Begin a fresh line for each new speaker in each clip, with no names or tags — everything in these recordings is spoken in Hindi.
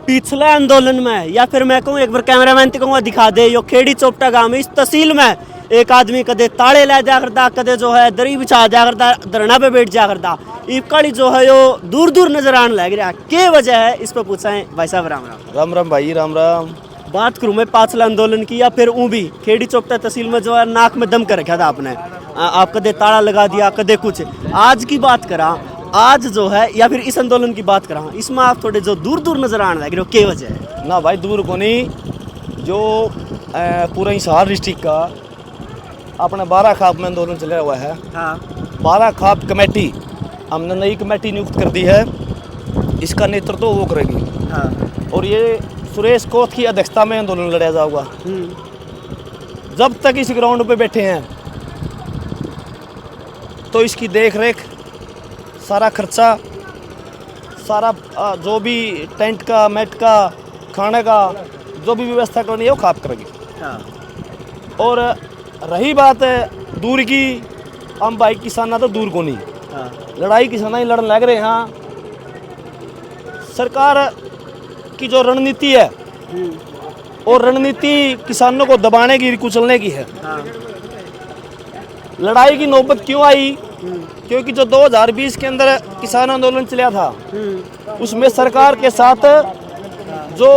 पिछले आंदोलन में, या फिर मैं कहूँ एक बार कैमरामैन को कहूँगा दिखा दे, यो खेड़ी चोपटा गांव में इस तहसील में एक आदमी कदे ताड़े ले जा करता, कदे जो है दरी बिछा जा करता, धरना पे बैठ जा करता, इकड़ी जो है यो दूर दूर नजर आने लग रहा। क्या वजह है इस पर पूछा है भाई साहब। राम राम।
राम राम भाई, राम राम।
बात करूँ मैं पाछला आंदोलन की, या फिर ऊँ भी खेड़ी चोपटा तहसील में जो है नाक में दम कर रखा था आपने, आप कदे ताड़ा लगा दिया, कदे कुछ। आज की बात करा, आज जो है, या फिर इस आंदोलन की बात करा, इसमें आप थोड़े जो दूर दूर नजर आने लग रहे हो, क्या वजह है?
ना भाई दूर को नहीं, जो पूरा हिसार डिस्ट्रिक्ट का अपने 12 खाप में आंदोलन चला हुआ है।
हाँ।
12 खाप कमेटी हमने नई कमेटी नियुक्त कर दी है, इसका नेतृत्व वो करेगी।
हाँ।
और ये सुरेश कोत की अध्यक्षता में आंदोलन लड़ा जाएगा। जब तक इस ग्राउंड पे बैठे हैं तो इसकी देख रेख, सारा खर्चा, सारा जो भी टेंट का, मैट का, खाने का जो भी व्यवस्था करनी है वो खाप करेगी।
हाँ।
और रही बात दूर की, हम भाई किसाना तो दूर को नहीं।
हाँ।
लड़ाई किसाना ही लड़ने लग रहे हैं। हाँ, सरकार की जो रणनीति है और रणनीति किसानों को दबाने की, कुचलने की है।
हाँ।
लड़ाई की नौबत क्यों आई? क्योंकि जो 2020 के अंदर किसान आंदोलन चला था, उसमें सरकार के साथ जो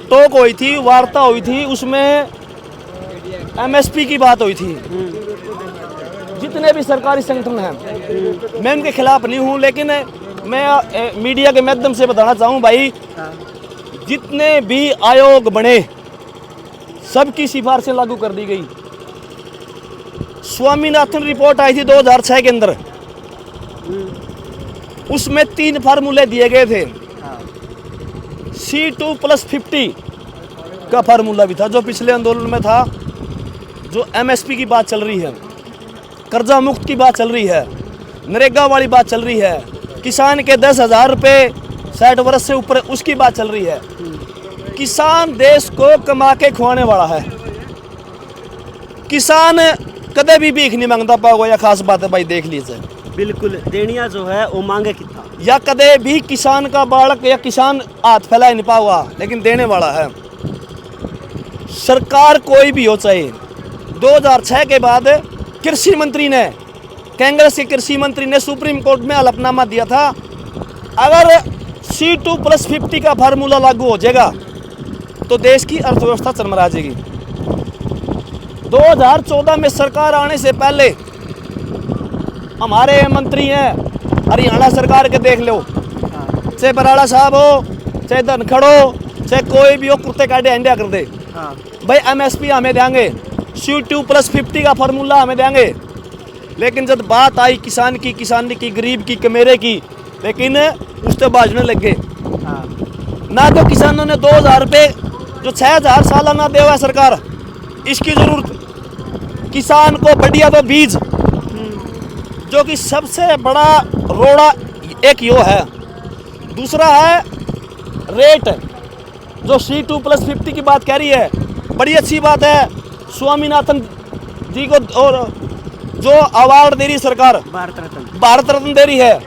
टॉक हुई थी, वार्ता हुई थी, उसमें एमएसपी की बात हुई थी। जितने भी सरकारी संगठन हैं, मैं उनके खिलाफ नहीं हूं, लेकिन मैं मीडिया के माध्यम से बताना चाहूं भाई, जितने भी आयोग बने सबकी सिफारिशें लागू कर दी गई। स्वामीनाथन रिपोर्ट आई थी 2006 के अंदर, उसमें 3 फार्मूले दिए गए थे। C2+50 का फार्मूला भी था, जो पिछले आंदोलन में था। जो एमएसपी की बात चल रही है, कर्जा मुक्त की बात चल रही है, नरेगा वाली बात चल रही है, किसान के 10,000 रुपये 60 वर्ष से ऊपर, उसकी बात चल रही है। किसान देश को कमा के खुआने वाला है। किसान कदे भी भीख नहीं मांगता पाओगे, या खास बात है भाई, देख लीजिए।
बिल्कुल, देनिया जो है वो मांगे कितना,
या कदे भी किसान का बालक या किसान हाथ फैला नहीं पाओगा, लेकिन देने वाला है। सरकार कोई भी हो, चाहे 2006 के बाद कृषि मंत्री ने, कांग्रेस के कृषि मंत्री ने सुप्रीम कोर्ट में हलफनामा दिया था, अगर C2+50 का फार्मूला लागू हो जाएगा तो देश की अर्थव्यवस्था चरमरा जाएगी। 2014 में सरकार आने से पहले हमारे मंत्री हैं हरियाणा सरकार के, देख लो, चाहे बराड़ा साहब हो, चाहे धनखड़ हो, चाहे कोई भी हो, कुत्ते काटे अंडा कर दे। भाई एमएसपी हमें देंगे, C2+50 का फार्मूला हमें देंगे। लेकिन जब बात आई किसान की, गरीब की, कमेरे की, लेकिन उससे बाजने लग गए। ना तो किसानों ने 2,000 रुपये, जो 6,000 सालाना दे हुआ है सरकार, इसकी जरूरत। किसान को बढ़िया तो बीज, जो कि सबसे बड़ा रोड़ा एक यो है। दूसरा है रेट, जो C2+50 की बात कह रही है, बड़ी अच्छी बात है। स्वामीनाथन जी को और जो अवार्ड दे रही सरकार, भारत रत्न दे रही है,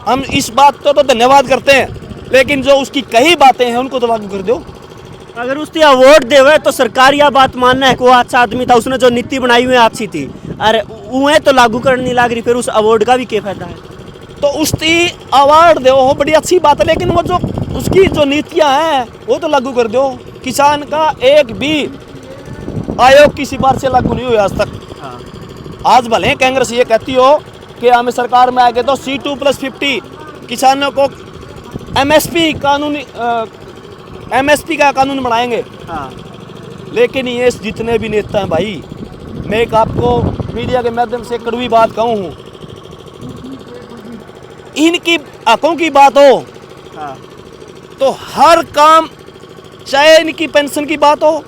हम इस बात को तो धन्यवाद करते हैं, लेकिन जो उसकी कई बातें हैं उनको तो लागू कर दो।
अगर उसने अवार्ड देवे तो सरकार यह बात मानना है कि वो अच्छा आदमी था, उसने जो नीति बनाई हुई अच्छी थी, अरे उन्हें तो लागू करनी नहीं लग रही, फिर उस अवार्ड का भी क्या फायदा है?
तो उसकी अवार्ड दो, हो बड़ी अच्छी बात है, लेकिन वो जो उसकी जो नीतियां हैं वो तो लागू कर दो। किसान का एक भी आयोग की सिफारिश से लागू नहीं हुई आज तक। आज भले कांग्रेस ये कहती हो कि हमें सरकार में आएंगे तो C2+50 किसानों को एमएसपी का कानून बनाएंगे। लेकिन ये जितने भी नेता हैं भाई, मैं एक आपको मीडिया के माध्यम से कड़वी बात कहूँ हूँ, इनकी हकों की बात हो तो हर काम, चाहे इनकी पेंशन की बात हो,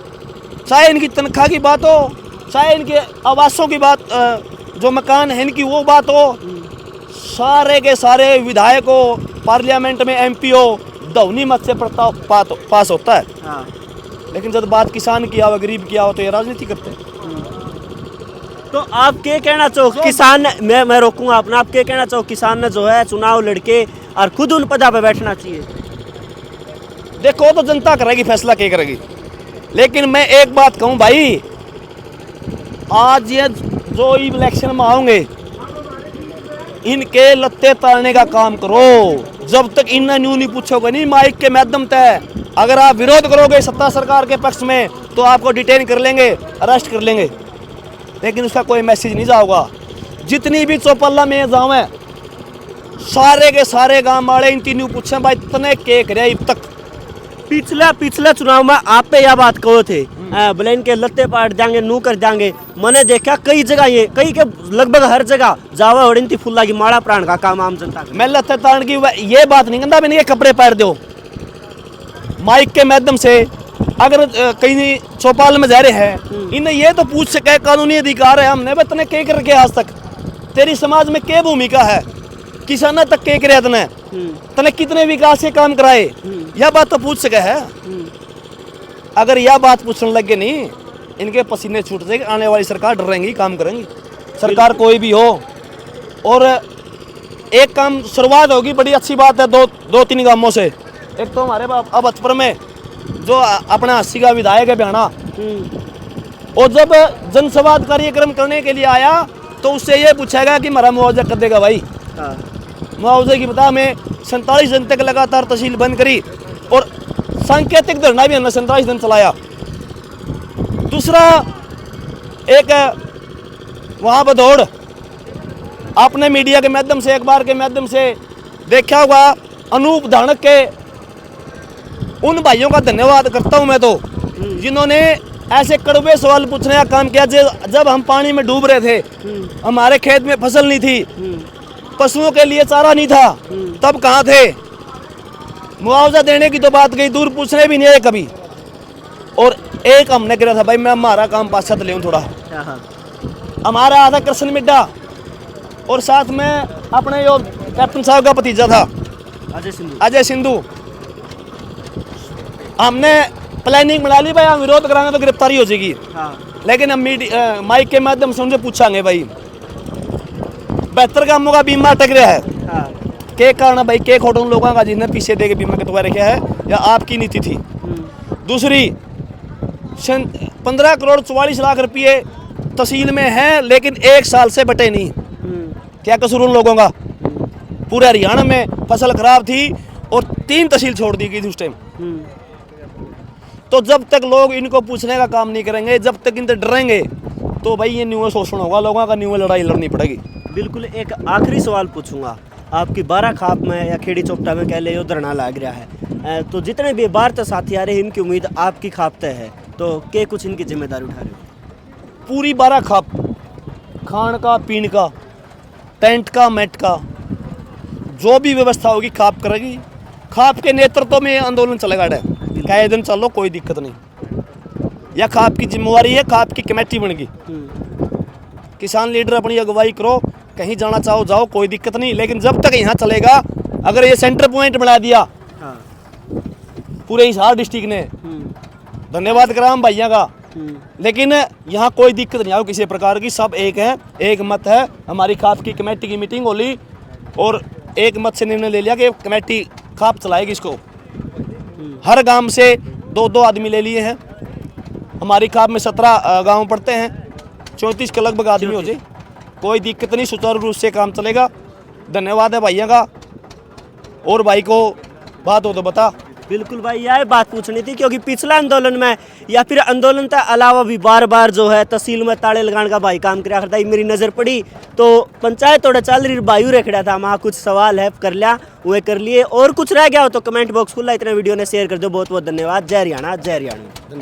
चाहे इनकी तनख्वाह की बात हो, चाहे इनके आवासों की बात, जो मकान है इनकी वो बात हो, सारे के सारे विधायकों, पार्लियामेंट में एमपीओ धौनी मत से पास होता है। लेकिन जब बात किसान की आओ, गरीब की आओ, तो ये राजनीति करते हैं।
तो आप क्या कहना चाहो किसान, मैं रोकूंगा अपना, आप क्या कहना चाहो किसान ने जो है चुनाव लड़के और खुद उन पदा पे बैठना चाहिए?
देखो तो जनता करेगी फैसला, क्या करेगी। लेकिन मैं एक बात कहूं भाई, आज ये जो इलेक्शन में आओगे इनके लत्ते ताड़ने का काम करो। जब तक इन्हें न्यू नहीं पूछोगे नहीं माइक के माध्यम से, अगर आप विरोध करोगे सत्ता सरकार के पक्ष में तो आपको डिटेन कर लेंगे, अरेस्ट कर लेंगे, लेकिन उसका कोई मैसेज नहीं जाओगा। जितनी भी चौपल्ला में जावे सारे के सारे गांव वाले इन तीनों पूछे भाई इतने के करे अब तक।
पिछले चुनाव में आप पे यह बात कहो थे बोले इनके लत्ते पाट जाएंगे, नू कर जाएंगे। मैंने देखा कई जगह, ये कई के लगभग हर जगह जावा और इनती फुल्ला की माड़ा प्राण का काम आम जनता का।
मैं लत्ते ताड़ की ये बात नहीं कहता, मैंने ये कपड़े पहन दो माइक के माध्यम से। अगर कहीं चौपाल में जा रहे हैं इन्हें ये तो पूछ सके, कानूनी अधिकार है हमने भाई तने के करके आज तक तेरी समाज में क्या भूमिका है, किसानों तक के करे तने कितने विकास के काम कराए, यह बात तो पूछ सके है। अगर यह बात पूछने लगे नहीं इनके पसीने छूट जाएंगे, आने वाली सरकार डरेंगी, काम करेंगी, सरकार कोई भी हो। और एक काम शुरुआत होगी, बड़ी अच्छी बात है, दो तीन गांवों से। एक तो हमारे अब अचपर में जो अपना 80 का विधायक है बयाना, और जब जनसंवाद कार्यक्रम करने के लिए आया तो उससे ये पूछेगा कि हमारा मुआवजा कर देगा भाई। मुआवजे की बता में 47 दिन तक लगातार तहसील बंद करी और सांकेतिक धरना भी हमने 47 दिन चलाया। दूसरा एक वहाँ बदौड़ आपने मीडिया के माध्यम से, अखबार के माध्यम से देखा होगा, अनूप धानक के उन भाइयों का धन्यवाद करता हूं मैं तो, जिन्होंने ऐसे कड़वे सवाल पूछने का काम किया। जब हम पानी में डूब रहे थे, हमारे खेत में फसल नहीं थी, पशुओं के लिए चारा नहीं था, तब कहाँ थे? मुआवजा देने की तो बात गई दूर, पूछने भी नहीं आए कभी। और एक हमने करा था भाई, मैं हमारा काम पासा ले थोड़ा, हमारा आधा कृष्ण मिड्डा और साथ में अपने जो कैप्टन साहब का भतीजा था अजय सिंधु, हमने प्लानिंग बना ली भाई हम विरोध कराएंगे तो गिरफ्तारी हो जाएगी। लेकिन हम माइक के माध्यम से उनसे पूछांगे भाई 72 कामों का बीमा अटक रहा है, के कारण भाई के खोट उन लोगों का जिन्हें पीछे दे के बीमा कटवा रखा है या आपकी नीति थी? दूसरी 15 करोड़ 44 लाख रुपये तहसील में है लेकिन 1 साल से बटे नहीं, क्या कसूर उन लोगों का? पूरे हरियाणा में फसल खराब थी और 3 तहसील छोड़ दी गई थी उस टाइम। तो जब तक लोग इनको पूछने का काम नहीं करेंगे, जब तक इनसे डरेंगे, तो भाई ये न्यू शोषण होगा, लोगों का न्यू लड़ाई लड़नी पड़ेगी।
बिल्कुल। एक आखिरी सवाल पूछूंगा, आपकी 12 खाप में या खेड़ी चौपटा में कह ले धरना लग रहा है, तो जितने भी बाहर साथी आ रहे हैं इनकी उम्मीद आपकी खाप तय है, तो के कुछ इनकी जिम्मेदारी उठा रहे हो?
पूरी 12 खाप, खान का, पीन का, टेंट का, मैट का, जो भी व्यवस्था होगी खाप करेगी। खाप के नेतृत्व में आंदोलन चलेगा, कई दिन चलो कोई दिक्कत नहीं। यह खाप की जिम्मेवारी है, खाप की कमेटी बन गई। किसान लीडर अपनी अगुवाई करो, कहीं जाना चाहो जाओ, कोई दिक्कत नहीं। लेकिन जब तक यहाँ चलेगा, अगर ये सेंटर पॉइंट बना दिया पूरे हिसार डिस्ट्रिक्ट ने, धन्यवाद कराम भैया का, लेकिन यहाँ कोई दिक्कत नहीं आओ किसी प्रकार की, सब एक है, एक मत है। हमारी खाप की कमेटी की मीटिंग होली और एक मत से निर्णय ले लिया कि कमेटी खाप चलाएगी इसको। हर गांव से 2-2 आदमी ले लिए हैं। हमारी खाप में 17 गांव पड़ते हैं, 34 के लगभग आदमी हो जाए, कोई दिक्कत नहीं, सुचारू रूप से काम चलेगा। धन्यवाद है भैया का। और भाई को बात हो तो बता।
बिल्कुल भाई, यह बात पूछनी थी क्योंकि पिछला आंदोलन में या फिर आंदोलन के अलावा भी बार बार जो है तहसील में ताड़े लगाने का भाई काम किया करता है। मेरी नज़र पड़ी तो पंचायत थोड़ा चल रही बायू रखड़ा था, वहाँ कुछ सवाल है कर लिया, वो कर लिए। और कुछ रह गया हो तो कमेंट बॉक्स खुला। इतना वीडियो ने शेयर कर दो। बहुत बहुत धन्यवाद। जय हरियाणा, जय हरियाणा।